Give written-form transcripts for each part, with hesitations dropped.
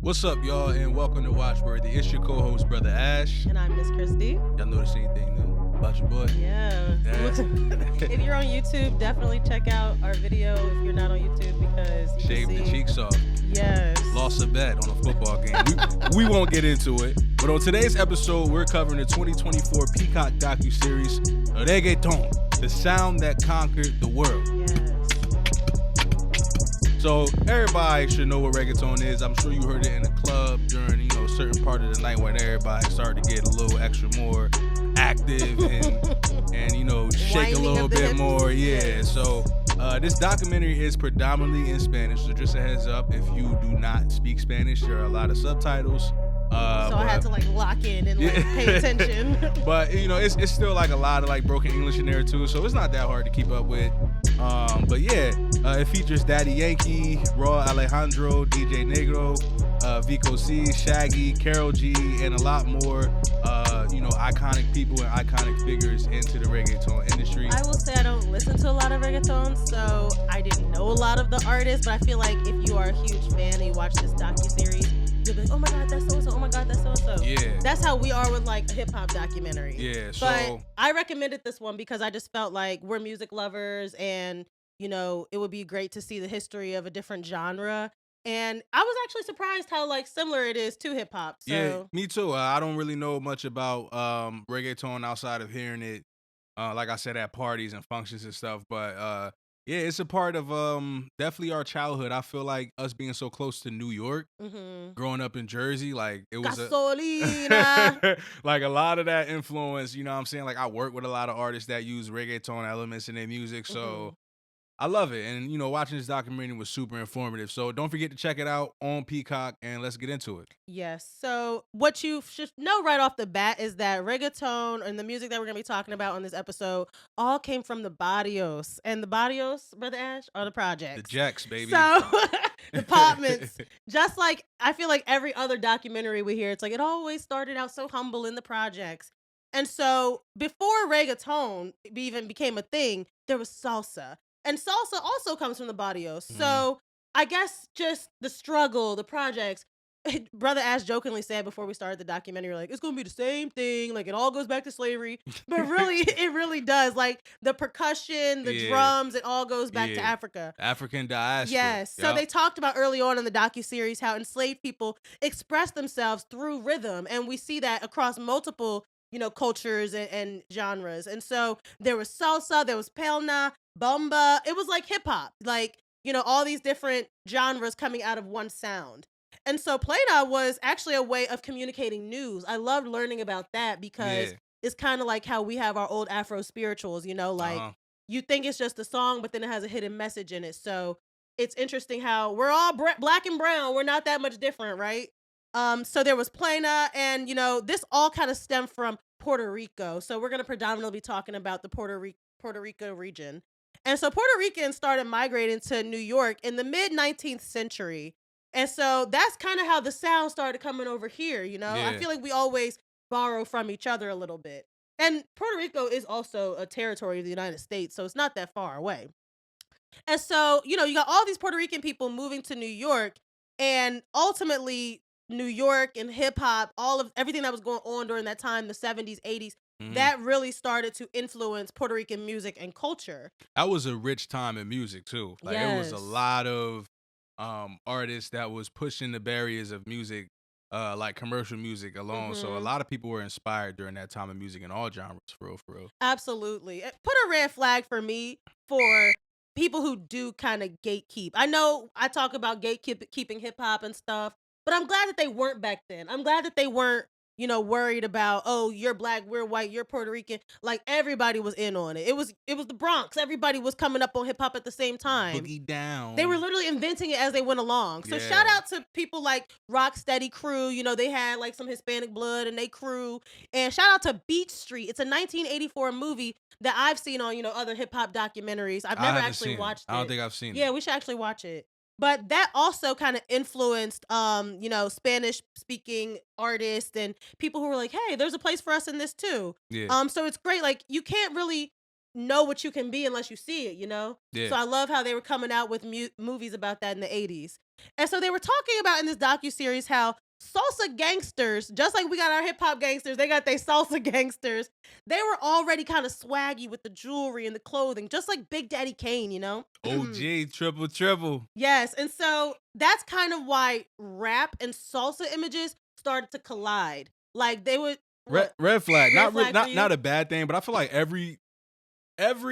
What's up, y'all, and welcome to Watchworthy. It's your co-host, Brother Ash. And I'm Miss Christy. Y'all notice anything new about your boy? Yeah. If you're on YouTube, definitely check out our video if you're not on YouTube because you Shaved can the see. cheeks off. Yes. Lost a bet on a football game. We won't get into it. But on today's episode, we're covering the 2024 Peacock docuseries, Reggaeton, the sound that conquered the world. Yes. So everybody should know what reggaeton is. I'm sure you heard it in the club during, a certain part of the night when everybody started to get a little extra more active and shake a Winding little of the bit hips. more. Yeah. Yes. So this documentary is predominantly in Spanish. So just a heads up, if you do not speak Spanish, there are a lot of subtitles. So I had to lock in and pay attention. But it's still like a lot of broken English in there too, so it's not that hard to keep up with. But yeah, it features Daddy Yankee, Raw Alejandro, DJ Negro, Vico C, Shaggy, Karol G, and a lot more iconic people and iconic figures into the reggaeton industry. I will say I don't listen to a lot of reggaeton, so I didn't know a lot of the artists, but I feel like if you are a huge fan and you watch this docuseries, you'll be like, oh my god, that's so-and-so, oh my god, that's so-and-so. Yeah. That's how we are with a hip-hop documentary. Yeah, so But I recommended this one because I just felt like we're music lovers and, it would be great to see the history of a different genre. And I was actually surprised how similar it is to hip-hop. So yeah, me too. I don't really know much about reggaeton outside of hearing it, like I said, at parties and functions and stuff. But yeah, it's a part of definitely our childhood. I feel like us being so close to New York, growing up in Jersey, it was Gasolina. like a lot of that influence. You know what I'm saying? I work with a lot of artists that use reggaeton elements in their music, so I love it. And watching this documentary was super informative. So don't forget to check it out on Peacock, and let's get into it. Yes. So what you should know right off the bat is that reggaeton and the music that we're going to be talking about on this episode all came from the barrios. And the barrios, Brother Ash, are the projects. The Jacks, baby. So departments, just like I feel like every other documentary we hear, it's like it always started out so humble in the projects. And so before reggaeton even became a thing, there was salsa. And salsa also comes from the barrios. So I guess just the struggle, the projects. Brother Ash jokingly said before we started the documentary, it's gonna be the same thing, it all goes back to slavery. But really, it really does. The percussion, the drums, it all goes back to Africa. African diaspora. Yes. So they talked about early on in the docuseries how enslaved people express themselves through rhythm, and we see that across multiple cultures and genres. And so there was salsa, there was pelna, bamba. It was like hip hop, all these different genres coming out of one sound. And so Plena was actually a way of communicating news. I loved learning about that because it's kind of like how we have our old Afro spirituals, you think it's just a song, but then it has a hidden message in it. So it's interesting how we're all black and brown. We're not that much different, right? So there was Plena, and this all kind of stemmed from Puerto Rico. So we're going to predominantly be talking about the Puerto Rico region. And so Puerto Ricans started migrating to New York in the mid 19th century. And so that's kind of how the sound started coming over here, I feel like we always borrow from each other a little bit. And Puerto Rico is also a territory of the United States, so it's not that far away. And so, you got all these Puerto Rican people moving to New York, and ultimately New York and hip hop, all of everything that was going on during that time, the 70s, 80s, that really started to influence Puerto Rican music and culture. That was a rich time in music too. It was a lot of artists that was pushing the barriers of music, commercial music alone. So a lot of people were inspired during that time of music in all genres, for real. Absolutely. Put a red flag for me for people who do kind of gatekeep. I know I talk about gatekeeping hip hop and stuff, but I'm glad that they weren't back then. I'm glad that they weren't, worried about, oh, you're black, we're white, you're Puerto Rican. Everybody was in on it. It was the Bronx. Everybody was coming up on hip hop at the same time. Boogie down. They were literally inventing it as they went along. So shout out to people like Rocksteady Crew. They had some Hispanic blood and they crew. And shout out to Beach Street. It's a 1984 movie that I've seen on, other hip hop documentaries. I've never actually watched it. I don't think I've seen it. Yeah, we should actually watch it. But that also kind of influenced, Spanish speaking artists and people who were like, hey, there's a place for us in this too. Yeah. So it's great. You can't really know what you can be unless you see it, Yeah. So I love how they were coming out with movies about that in the 80s. And so they were talking about in this docuseries how salsa gangsters, just like we got our hip hop gangsters, they got their salsa gangsters. They were already kind of swaggy with the jewelry and the clothing, just like Big Daddy Kane, you know? OG, triple, triple. Yes. And so that's kind of why rap and salsa images started to collide. Like they would. Red flag. Red flag for you? Not a bad thing, but I feel like every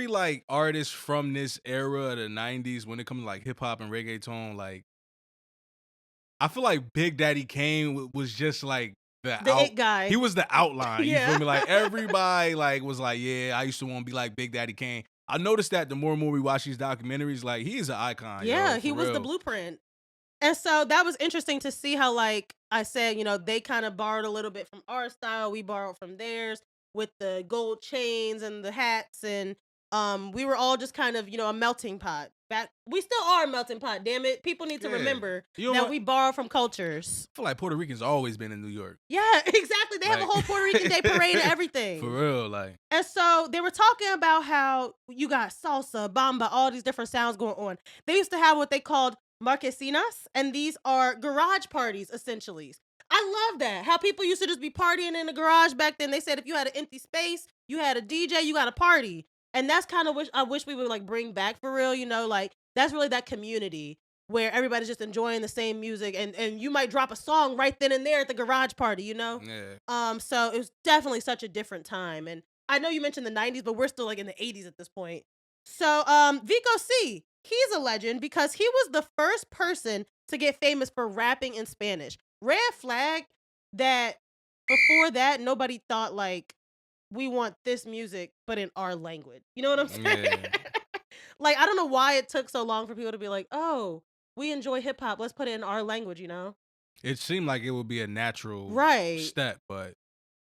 like artist from this era of the 90s, when it comes to like hip hop and reggaeton, like I feel like Big Daddy Kane was just like The it guy. He was the outline. You Yeah. feel me? Like everybody like was like, yeah, I used to want to be like Big Daddy Kane. I noticed that the more and more we watch these documentaries, like he is an icon. Yeah, yo, he for was the real. blueprint. And so that was interesting to see how, like I said, you know, they kind of borrowed a little bit from our style. We borrowed from theirs with the gold chains and the hats. And we were all just kind of, you know, a melting pot. We still are a melting pot, damn it. People need to Yeah. remember You know that what? we borrow from cultures. I feel like Puerto Ricans always been in New York. Yeah, exactly. They have a Like- whole Puerto Rican Day parade and everything. For real, like. And so they were talking about how you got salsa, bamba, all these different sounds going on. They used to have what they called marquesinas, and these are garage parties, essentially. I love that. How people used to just be partying in the garage back then. They said if you had an empty space, you had a DJ, you got a party. And that's kind of I wish we would like bring back for real, you know, like that's really that community where everybody's just enjoying the same music and you might drop a song right then and there at the garage party, you know? Yeah. So it was definitely such a different time. And I know you mentioned the 90s, but we're still like in the 80s at this point. So Vico C, he's a legend because he was the first person to get famous for rapping in Spanish. Red flag that before that, nobody thought like, we want this music, but in our language. You know what I'm saying? Yeah. Like, I don't know why it took so long for people to be like, oh, we enjoy hip hop. Let's put it in our language, you know? It seemed like it would be a natural Right. step, but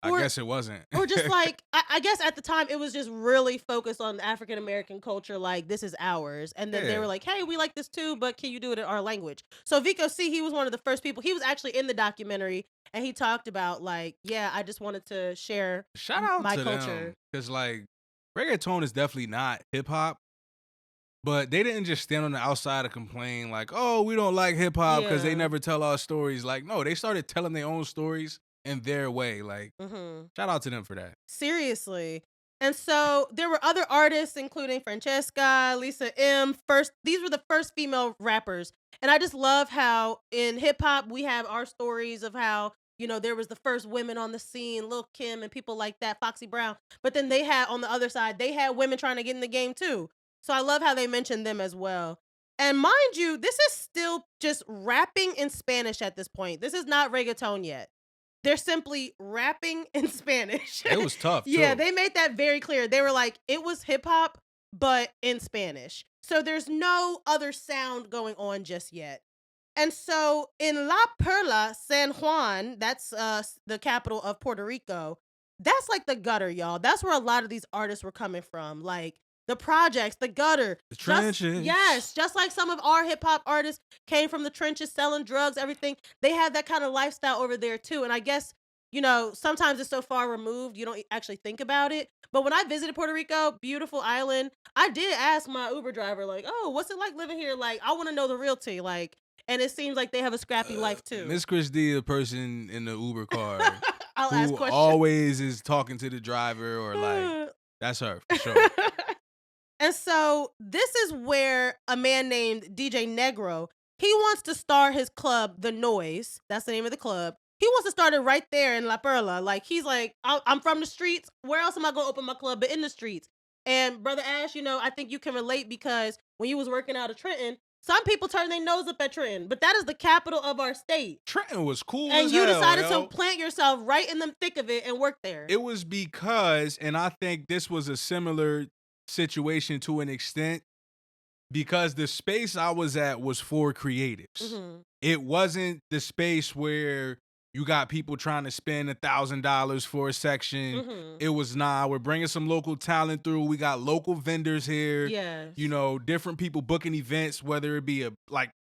Or- I guess it wasn't. Or just like, I guess at the time it was just really focused on African American culture, like this is ours. And then they Yeah. were like, hey, we like this too, but can you do it in our language? So Vico C, he was one of the first people. He was actually in the documentary and he talked about like, yeah, I just wanted to share Shout out my to culture. them, because like reggaeton is definitely not hip hop, but they didn't just stand on the outside and complain like, oh, we don't like hip hop because Yeah. they never tell our stories. Like, no, they started telling their own stories in their way. Like, shout out to them for that. Seriously. And so there were other artists, including Francesca, Lisa M. These were the first female rappers. And I just love how in hip hop, we have our stories of how, you know, there was the first women on the scene, Lil' Kim and people like that, Foxy Brown. But then they had, on the other side, they had women trying to get in the game too. So I love how they mentioned them as well. And mind you, this is still just rapping in Spanish at this point. This is not reggaeton yet. They're simply rapping in Spanish. It was tough, too. Yeah, they made that very clear. They were like, it was hip hop, but in Spanish. So there's no other sound going on just yet. And so in La Perla, San Juan, that's the capital of Puerto Rico, that's like the gutter, y'all. That's where a lot of these artists were coming from. Like the projects, the gutter. The trenches. Yes, just like some of our hip hop artists came from the trenches, selling drugs, everything. They had that kind of lifestyle over there too. And I guess, you know, sometimes it's so far removed, you don't actually think about it. But when I visited Puerto Rico, beautiful island, I did ask my Uber driver, like, oh, what's it like living here? Like, I want to know the realty. Like, and it seems like they have a scrappy life too. Miss Chris D, the person in the Uber car I'll ask who questions. always is talking to the driver or like, that's her for sure. And so this is where a man named DJ Negro, he wants to start his club, The Noise. That's the name of the club. He wants to start it right there in La Perla. Like, he's like, I'm from the streets. Where else am I going to open my club but in the streets? And Brother Ash, you know, I think you can relate because when you was working out of Trenton, some people turn their nose up at Trenton, but that is the capital of our state. Trenton was cool And as you hell, decided yo. to plant yourself right in the thick of it and work there. It was because, and I think this was a similar situation to an extent, because the space I was at was for creatives. Mhm. It wasn't the space where you got people trying to spend $1,000 for a section. Mhm. It was, nah, we're bringing some local talent through. We got local vendors here. Yes. You know, different people booking events, whether it be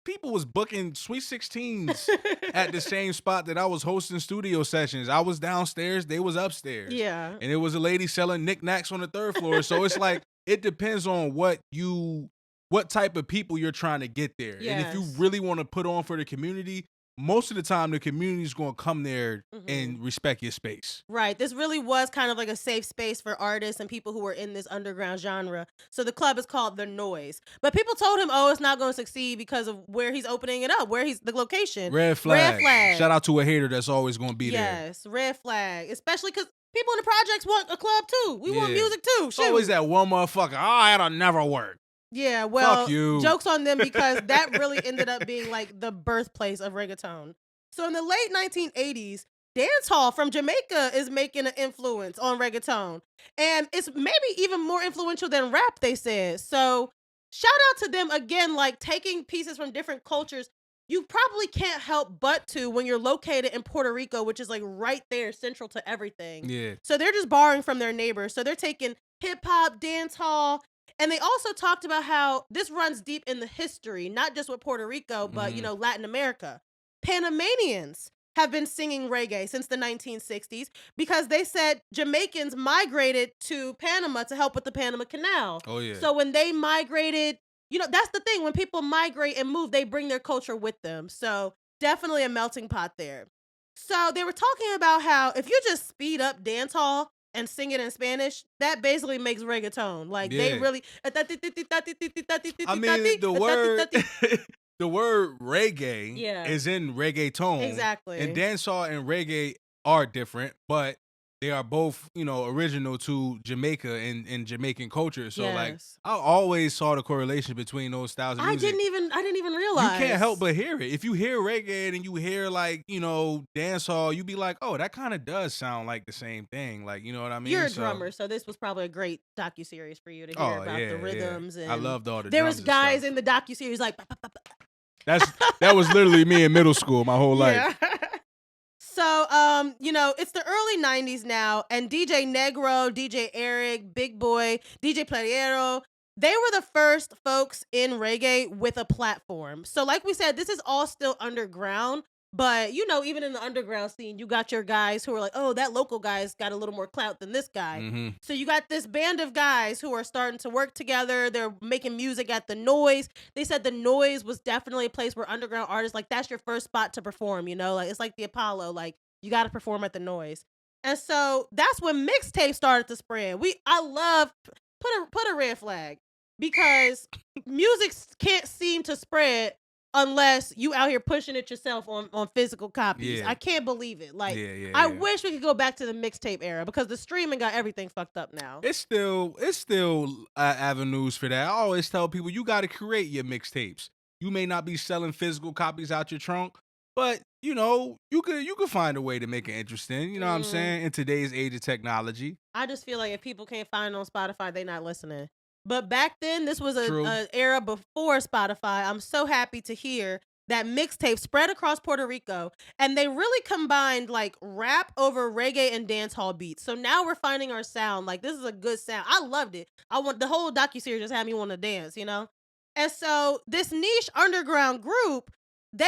people was booking Sweet 16s at the same spot that I was hosting studio sessions. I was downstairs, they was upstairs. Yeah. And it was a lady selling knickknacks on the third floor. So it's like, it depends on what you what type of people you're trying to get there. And if you Yes. really want to put on for the community, most of the time the community is going to come there and respect your space. Right. This really was kind of like a safe space for artists and people who were in this underground genre. So the club is called The Noise. But people told him, oh, it's not going to succeed because of where he's opening it up, where he's the location. Red flag. Red flag. Shout out to a hater that's always going to be there. Yes, red flag. Especially because people in the projects want a club too. We want music too. It's always that one motherfucker. Oh, it'll never work. Yeah, well, Fuck you. Joke's on them because that really ended up being like the birthplace of reggaeton. So in the late 1980s, dancehall from Jamaica is making an influence on reggaeton. And it's maybe even more influential than rap, they said. So shout out to them again, like taking pieces from different cultures. You probably can't help but to when you're located in Puerto Rico, which is like right there, central to everything. Yeah. So they're just borrowing from their neighbors. So they're taking hip hop, dancehall, and they also talked about how this runs deep in the history, not just with Puerto Rico, but, Latin America. Panamanians have been singing reggae since the 1960s because they said Jamaicans migrated to Panama to help with the Panama Canal. Oh, yeah. So when they migrated, that's the thing. When people migrate and move, they bring their culture with them. So definitely a melting pot there. So they were talking about how if you just speed up dancehall and sing it in Spanish, that basically makes reggaeton. Like they really. I mean, the word reggae is in reggaeton. Exactly. And dancehall and reggae are different, but they are both, original to Jamaica and Jamaican culture. So like I always saw the correlation between those styles of music. I didn't even realize. You can't help but hear it. If you hear reggae and you hear like, dancehall, you be like, oh, that kind of does sound like the same thing. Like, you know what I mean? You're a drummer, so this was probably a great docuseries for you to hear about the rhythms. And I loved all the there drums was guys and stuff. in the docuseries like that was literally me in middle school my whole life. So, it's the early 90s now, and DJ Negro, DJ Eric, Big Boy, DJ Playero, they were the first folks in reggae with a platform. So, like we said, this is all still underground, but, even in the underground scene, you got your guys who are like, oh, that local guy's got a little more clout than this guy. Mm-hmm. So you got this band of guys who are starting to work together. They're making music at The Noise. They said The Noise was definitely a place where underground artists, like, that's your first spot to perform, like, it's like the Apollo, like, you got to perform at The Noise. And so that's when mixtapes started to spread. I love, put a red flag, because music can't seem to spread unless you out here pushing it yourself on physical copies. Yeah. I can't believe it. Like, I wish we could go back to the mixtape era because the streaming got everything fucked up now. It's still avenues for that. I always tell people you got to create your mixtapes. You may not be selling physical copies out your trunk, but you could find a way to make it interesting. You know what I'm saying? In today's age of technology, I just feel like if people can't find it on Spotify, they not listening. But back then, this was an era before Spotify. I'm so happy to hear that mixtape spread across Puerto Rico, and they really combined like rap over reggae and dancehall beats. So now we're finding our sound. Like, this is a good sound. I loved it. The whole docuseries just had me want to dance, And so this niche underground group, they,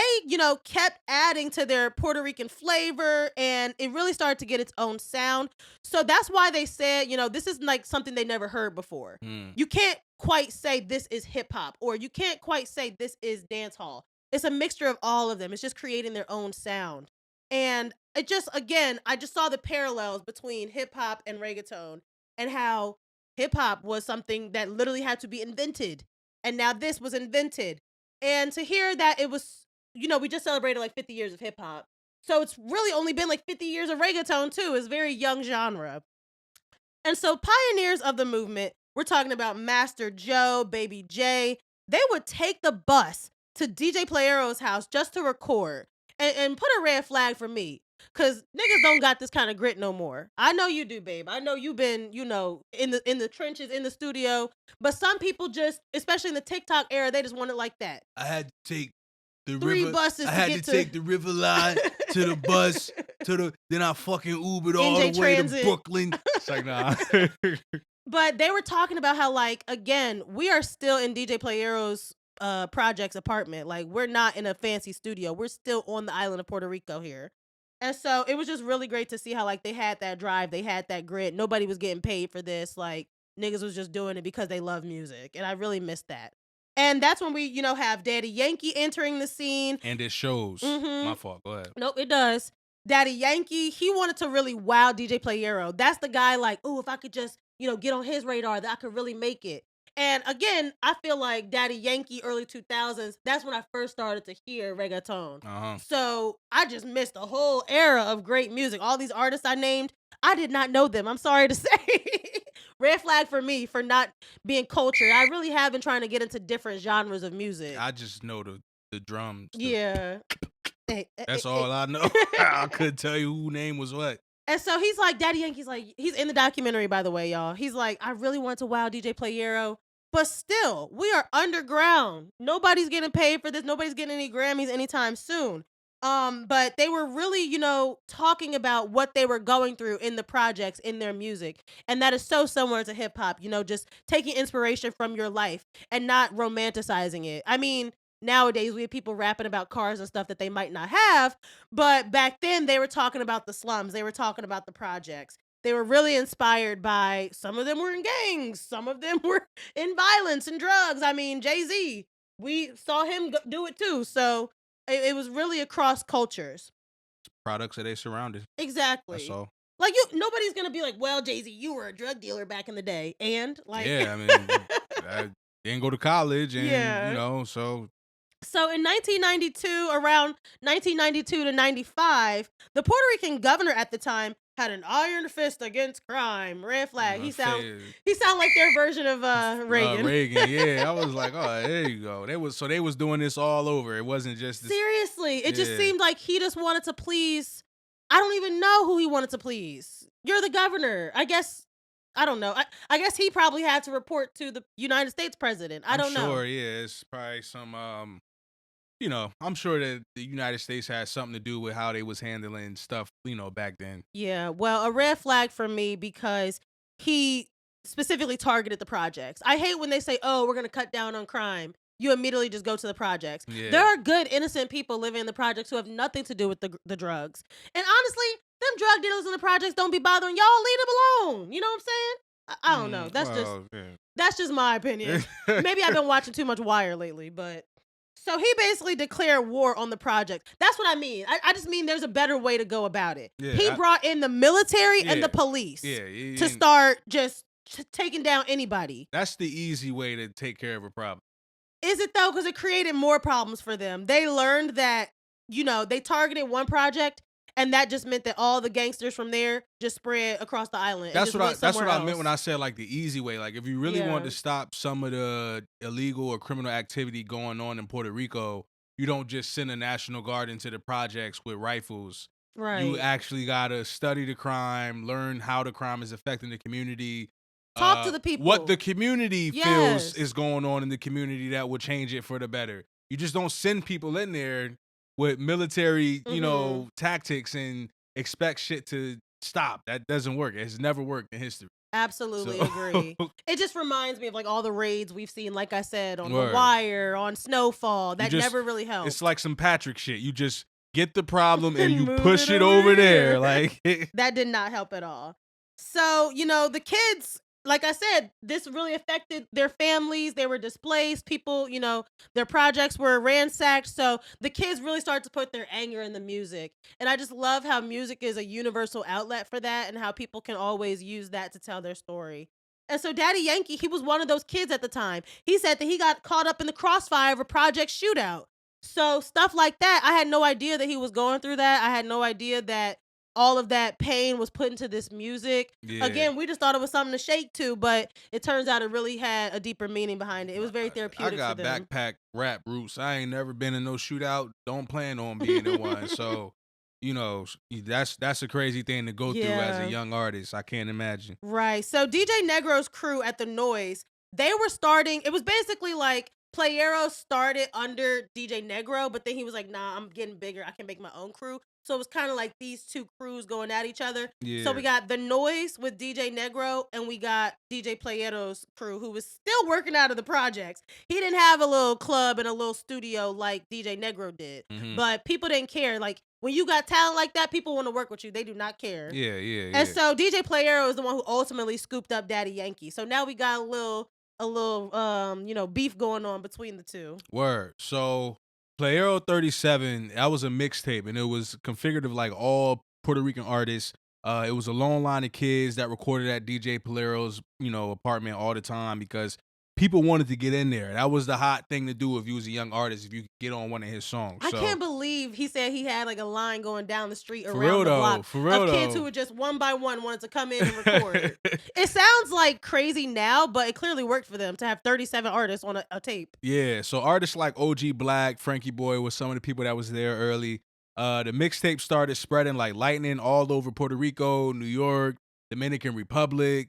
kept adding to their Puerto Rican flavor, and it really started to get its own sound. So that's why they said, this is like something they never heard before. You can't quite say this is hip hop, or you can't quite say this is dance hall. It's a mixture of all of them. It's just creating their own sound. And it just, again, I just saw the parallels between hip hop and reggaeton, and how hip hop was something that literally had to be invented. And now this was invented. And to hear that it was, we just celebrated like 50 years of hip hop. So it's really only been like 50 years of reggaeton too. It's a very young genre. And so pioneers of the movement, we're talking about Master Joe, Baby J. They would take the bus to DJ Playero's house just to record and put a red flag for me. Cause niggas don't got this kind of grit no more. I know you do, babe. I know you've been, in the trenches, in the studio. But some people just, especially in the TikTok era, they just want it like that. I had to take the 3 buses. I had to take the river line to the bus then I fucking Ubered all NJ the way Transit. to Brooklyn. It's like, nah. But they were talking about how, like, again, we are still in DJ Playero's project's apartment. Like, we're not in a fancy studio. We're still on the island of Puerto Rico here. And so it was just really great to see how, like, they had that drive, they had that grit. Nobody was getting paid for this. Like, niggas was just doing it because they love music. And I really missed that. And that's when we, have Daddy Yankee entering the scene. And it shows. Mm-hmm. My fault. Go ahead. Nope, it does. Daddy Yankee, he wanted to really wow DJ Playero. That's the guy like, oh, if I could just, get on his radar, that I could really make it. And again, I feel like Daddy Yankee, early 2000s, that's when I first started to hear reggaeton. Uh-huh. So I just missed a whole era of great music. All these artists I named, I did not know them. I'm sorry to say. Red flag for me for not being cultured. I really have been trying to get into different genres of music. I just know the drums. Yeah. That's all I know. I couldn't tell you who name was what. And so he's like, Daddy Yankee's like, he's in the documentary, by the way, y'all. He's like, I really want to wow DJ Playero, but still, we are underground. Nobody's getting paid for this. Nobody's getting any Grammys anytime soon. But they were really, talking about what they were going through in the projects, in their music. And that is so similar to hip hop, just taking inspiration from your life and not romanticizing it. I mean, nowadays we have people rapping about cars and stuff that they might not have, but back then they were talking about the slums, they were talking about the projects. They were really inspired by, some of them were in gangs, some of them were in violence and drugs. I mean, Jay-Z, we saw him do it too. So it was really across cultures. Products that they surrounded. Exactly. That's all. Like, nobody's gonna be like, well, Jay-Z, you were a drug dealer back in the day, and like, yeah, I mean, I didn't go to college, and Yeah. so So in 1992, around 1992 to 95, the Puerto Rican governor at the time had an iron fist against crime. Red flag. He sound like their version of Reagan. Reagan, yeah. I was like, oh, there you go. They was doing this all over. It wasn't just this. Seriously, it just Yeah. seemed like he just wanted to please. I don't even know who he wanted to please. You're the governor. I guess. I don't know. I guess he probably had to report to the United States president. I don't know. Sure, yeah. It's probably some I'm sure that the United States has something to do with how they was handling stuff, back then. Yeah, well, a red flag for me because he specifically targeted the projects. I hate when they say, "Oh, we're going to cut down on crime." You immediately just go to the projects. Yeah. There are good, innocent people living in the projects who have nothing to do with the drugs. And honestly, them drug dealers in the projects don't be bothering y'all. Leave them alone. You know what I'm saying? I don't know. That's just my opinion. Maybe I've been watching too much Wire lately, but. So he basically declared war on the project. That's what I mean. I just mean there's a better way to go about it. Yeah, he brought in the military and the police to start just taking down anybody. That's the easy way to take care of a problem. Is it though? Because it created more problems for them. They learned that, they targeted one project, and that just meant that all the gangsters from there just spread across the island. That's what I meant when I said like the easy way. Like if you really want to stop some of the illegal or criminal activity going on in Puerto Rico, you don't just send a National Guard into the projects with rifles. Right. You actually gotta study the crime, learn how the crime is affecting the community. Talk to the people. What the community feels is going on in the community that will change it for the better. You just don't send people in there with military, tactics and expect shit to stop. That doesn't work. It's never worked in history. Absolutely agree. It just reminds me of like all the raids we've seen, like I said, on The Wire, on Snowfall. That never really helped. It's like some Patrick shit. You just get the problem and you push it over there. Like that did not help at all. So, the kids, like I said, this really affected their families. They were displaced. People, their projects were ransacked. So the kids really started to put their anger in the music. And I just love how music is a universal outlet for that and how people can always use that to tell their story. And so Daddy Yankee, he was one of those kids at the time. He said that he got caught up in the crossfire of a project shootout. So stuff like that, I had no idea that he was going through that. I had no idea that all of that pain was put into this music. Yeah. Again, we just thought it was something to shake to, but it turns out it really had a deeper meaning behind it. It was very therapeutic. I got for them. backpack rap roots. I ain't never been in no shootout. Don't plan on being in one. So, that's a crazy thing to go through as a young artist. I can't imagine. Right. So DJ Negro's crew at The Noise, they were starting. It was basically like Playero started under DJ Negro, but then he was like, nah, I'm getting bigger. I can make my own crew. So it was kind of like these two crews going at each other. Yeah. So we got The Noise with DJ Negro, and we got DJ Playero's crew, who was still working out of the projects. He didn't have a little club and a little studio like DJ Negro did. Mm-hmm. But people didn't care. Like, when you got talent like that, people want to work with you. They do not care. Yeah. And so DJ Playero is the one who ultimately scooped up Daddy Yankee. So now we got a a little beef going on between the two. Word. So Playero 37, that was a mixtape, and it was configured of like all Puerto Rican artists. It was a long line of kids that recorded at DJ Palero's, apartment all the time because people wanted to get in there. That was the hot thing to do if you was a young artist, if you could get on one of his songs. I So can't believe he said he had like a line going down the street for real around the though, block for real of kids who though. were just one by one wanted to come in and record. It sounds like crazy now, but it clearly worked for them to have 37 artists on a tape. Yeah, so artists like OG Black, Frankie Boy was some of the people that was there early. The mixtape started spreading like lightning all over Puerto Rico, New York, Dominican Republic.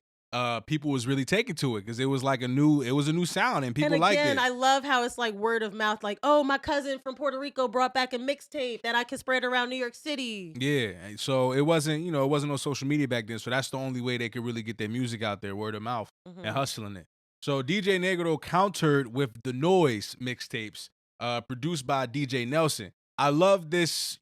People was really taking to it because it was like a new sound and And people liked again, it. I love how it's like word of mouth, like, oh, my cousin from Puerto Rico brought back a mixtape that I can spread around New York City. Yeah, and so it wasn't no social media back then, so that's the only way they could really get their music out there, word of mouth and Hmm. hustling it. So DJ Negro countered with the Noise mixtapes, produced by DJ Nelson. I love this,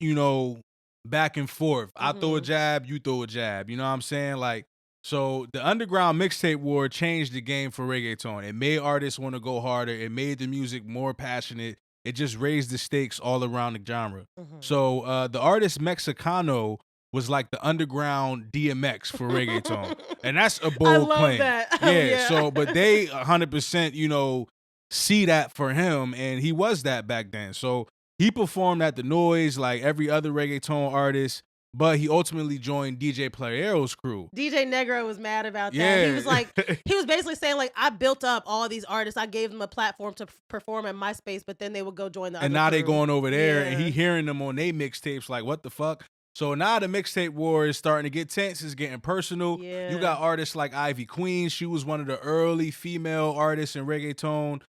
back and forth. I throw a Hmm. jab, you throw a jab. You know what I'm saying? Like, so the underground mixtape war changed the game for reggaeton. It made artists want to go harder. It made the music more passionate. It just raised the stakes all around the genre. Hmm. So the artist Mexicano was like the underground DMX for reggaeton, and that's a I bold love claim. that. Oh, Yeah. yeah. So, but they 100%, see that for him, and he was that back then. So he performed at the Noise like every other reggaeton artist, but he ultimately joined DJ Playero's crew. DJ Negro was mad about that. He was Yeah. like, he was basically saying like, I built up all these artists. I gave them a platform to perform at MySpace, but then they would go join the And other now they crew. going over there, and Yeah. he hearing them on they mixtapes like, what the fuck? So now the mixtape war is starting to get tense. It's getting personal. Yeah. You got artists like Ivy Queen. She was one of the early female artists in reggaeton.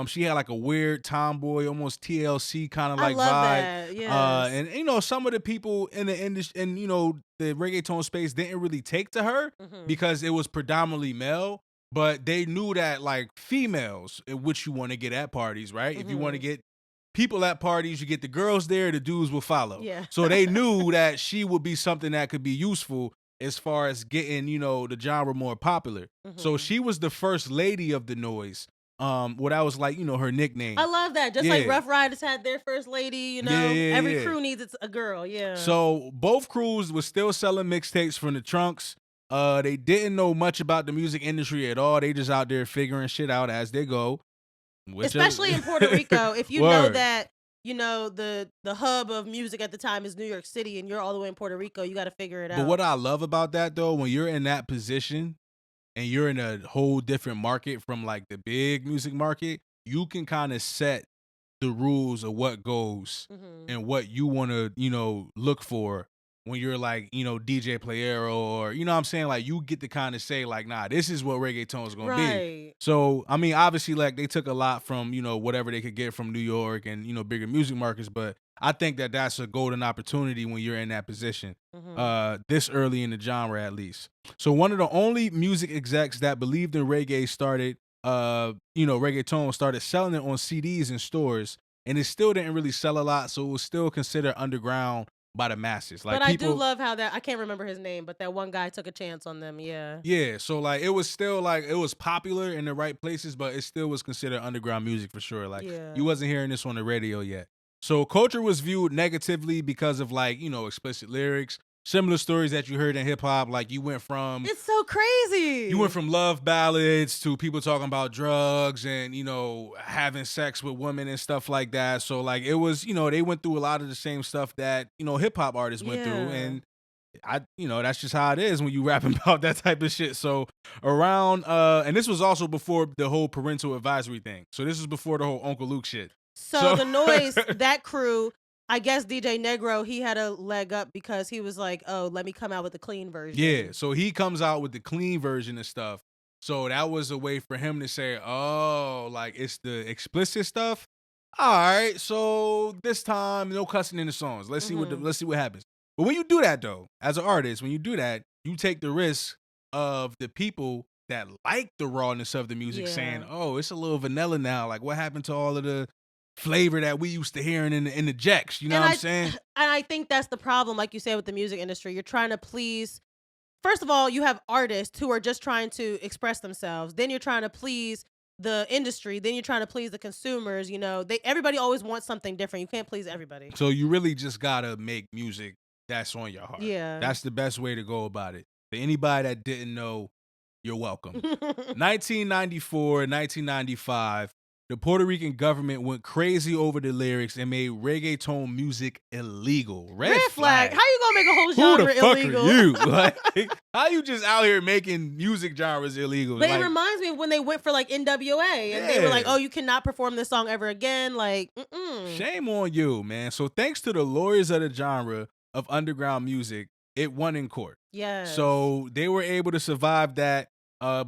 She had like a weird tomboy, almost TLC kind of I like love vibe. that. Yes. And some of the people in the industry and the reggaeton space didn't really take to her Mhm. because it was predominantly male. But they knew that like females, which you want to get at parties, right? If you want to Mhm. get people at parties, you get the girls there, the dudes will follow. Yeah. So they knew that she would be something that could be useful as far as getting, the genre more popular. So Mhm. she was the first lady of the Noise. What I was like, her nickname. I love that. Just like Yeah. Rough Riders had their first lady, Yeah, yeah, every yeah. crew needs a girl. Yeah. So both crews were still selling mixtapes from the trunks. They didn't know much about the music industry at all. They just out there figuring shit out as they go. Especially in Puerto Rico, if you know Word. that, the hub of music at the time is New York City and you're all the way in Puerto Rico, you got to figure it But out. what I love about that though, when you're in that position and you're in a whole different market from like the big music market, you can kind of set the rules of what goes Mhm. and what you want to, look for when you're like, DJ Playero or, what I'm saying? Like you get to kind of say like, nah, this is what reggaeton is going to be. Right. So, I mean, obviously like they took a lot from, whatever they could get from New York and, bigger music markets, but I think that that's a golden opportunity when you're in that position, this early in the genre at least. So one of the only music execs that believed in reggae started, reggaeton started selling it on CDs in stores, and it still didn't really sell a lot, so it was still considered underground by the masses. Like But I do people, love how I can't remember his name, but that one guy took a chance on them. Yeah. yeah. So like it was still like it was popular in the right places, but it still was considered underground music for sure. Like Yeah. you wasn't hearing this on the radio yet. So culture was viewed negatively because of like explicit lyrics. Similar stories that you heard in hip hop, like It's so crazy. you went from love ballads to people talking about drugs and having sex with women and stuff like that. So like it was, they went through a lot of the same stuff that hip hop artists went through, Yeah. and that's just how it is when you rapping about that type of shit. So around and this was also before the whole parental advisory thing. So this was before the whole Uncle Luke shit. So the Noise, that crew, I guess DJ Negro, he had a leg up because he was like, oh, let me come out with a clean version. Yeah, so he comes out with the clean version of stuff. So that was a way for him to say, oh, like it's the explicit stuff. All right, so this time no cussing in the songs. Let's see let's see what happens. But when you do that though, as an artist, when you do that, you take the risk of the people that like the rawness of the music saying, Yeah. "Oh, it's a little vanilla now. Like what happened to all of the flavor that we used to hearing in the jacks?" You know what I'm saying? And I think that's the problem, like you said, with the music industry. You're trying to please. First of all, you have artists who are just trying to express themselves. Then you're trying to please the industry, then you're trying to please the consumers. Everybody always wants something different. You can't please everybody. So you really just gotta make music that's on your heart. Yeah. That's the best way to go about it. For anybody that didn't know, you're welcome. 1994, 1995, the Puerto Rican government went crazy over the lyrics and made reggaeton music illegal. Red flag. How you gonna make a whole Who genre the fuck illegal? are you? Like, how you just out here making music genres illegal? But like, it reminds me of when they went for like NWA and they were like, "Oh, you cannot perform this song ever again." Like, shame on you, man. So thanks to the lawyers of the genre of underground music, it won in court. Yes. So they were able to survive that.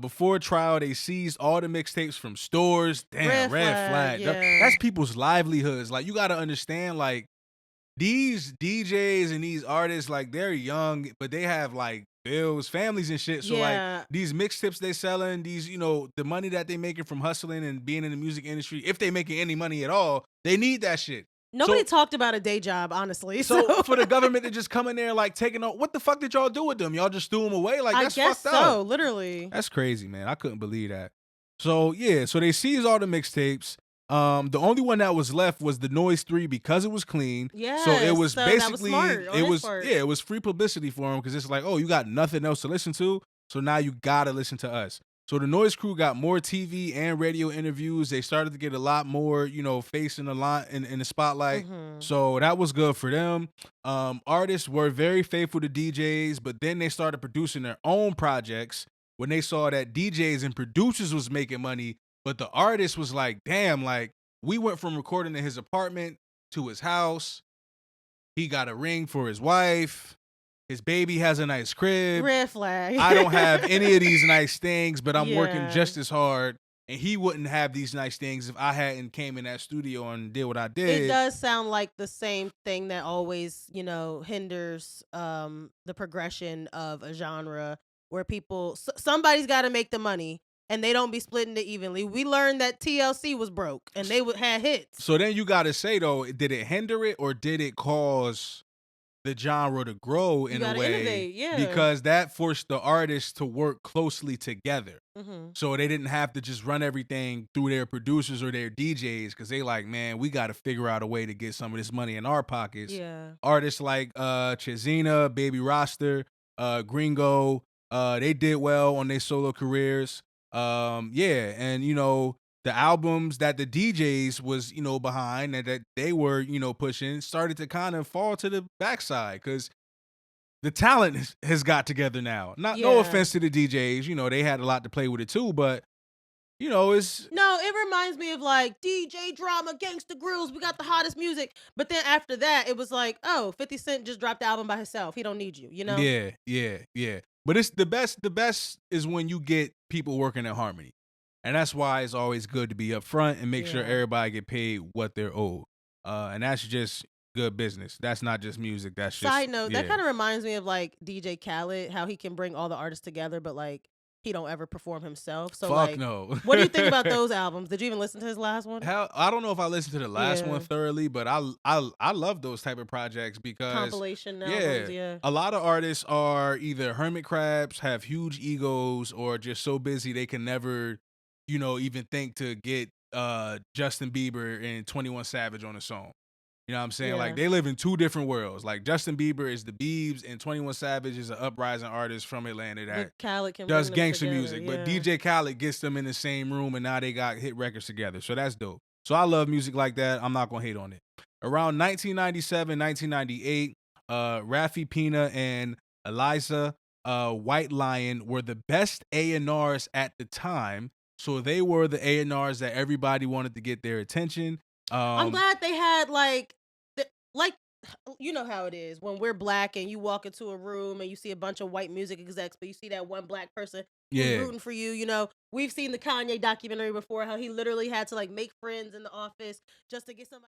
Before trial, they seized all the mixtapes from stores. Damn, red flag. Yeah. That's people's livelihoods. Like, you got to understand, like, these DJs and these artists, like, they're young, but they have, like, bills, families and shit. So, like, these mixtapes they selling, these, the money that they making from hustling and being in the music industry, if they making any money at all, they need that shit. Nobody talked about a day job, honestly. So for the government to just come in there like taking on, what the fuck did y'all do with them? Y'all just threw them away? Like, that's fucked up. I guess so, literally. That's crazy, man. I couldn't believe that. So yeah, so they seized all the mixtapes. The only one that was left was the Noise 3 because it was clean. Yeah. So it was basically it was free publicity for them because it's like, oh, you got nothing else to listen to, so now you gotta listen to us. So the Noise Crew got more TV and radio interviews. They started to get a lot more, face in the line in the spotlight. Mm-hmm. So that was good for them. Artists were very faithful to DJs, but then they started producing their own projects when they saw that DJs and producers was making money, but the artist was like, damn, like, we went from recording in his apartment to his house. He got a ring for his wife. His baby has a nice crib. Red flag. I don't have any of these nice things, but I'm working just as hard. And he wouldn't have these nice things if I hadn't came in that studio and did what I did. It does sound like the same thing that always, hinders the progression of a genre where somebody's got to make the money and they don't be splitting it evenly. We learned that TLC was broke and they had hits. So then you got to say, though, did it hinder it or did it cause the genre to grow in a way? Innovate, because that forced the artists to work closely together. Mm-hmm. So they didn't have to just run everything through their producers or their DJs because they like, man, we got to figure out a way to get some of this money in our pockets. Yeah. Artists like Chezina, Baby Roster, Gringo, they did well on their solo careers. And the albums that the DJs was, behind and that they were, pushing started to kind of fall to the backside because the talent has got together now. No offense to the DJs, they had a lot to play with it too, but it's... No, it reminds me of like DJ Drama, Gangsta Grills, we got the hottest music. But then after that, it was like, oh, 50 Cent just dropped the album by himself. He don't need you, Yeah. But it's the best is when you get people working in harmony. And that's why it's always good to be upfront and make sure everybody get paid what they're owed. And that's just good business. That's not just music. That's just... Side note, that kind of reminds me of like DJ Khaled, how he can bring all the artists together, but like he don't ever perform himself. So fuck no. What do you think about those albums? Did you even listen to his last one? Hell, I don't know if I listened to the last one thoroughly, but I love those type of projects because compilation albums, a lot of artists are either hermit crabs, have huge egos, or just so busy they can never, even think to get Justin Bieber and 21 Savage on a song. You know what I'm saying? Yeah. Like, they live in two different worlds. Like, Justin Bieber is the Biebs, and 21 Savage is an uprising artist from Atlanta that does gangster music. But DJ Khaled gets them in the same room, and now they got hit records together. So that's dope. So I love music like that. I'm not going to hate on it. Around 1997, 1998, Rafi Pina and Eliza White Lion were the best A&Rs at the time. So they were the A&Rs that everybody wanted to get their attention. I'm glad they had like you know how it is when we're black and you walk into a room and you see a bunch of white music execs, but you see that one black person who's rooting for you. We've seen the Kanye documentary before, how he literally had to like make friends in the office just to get somebody.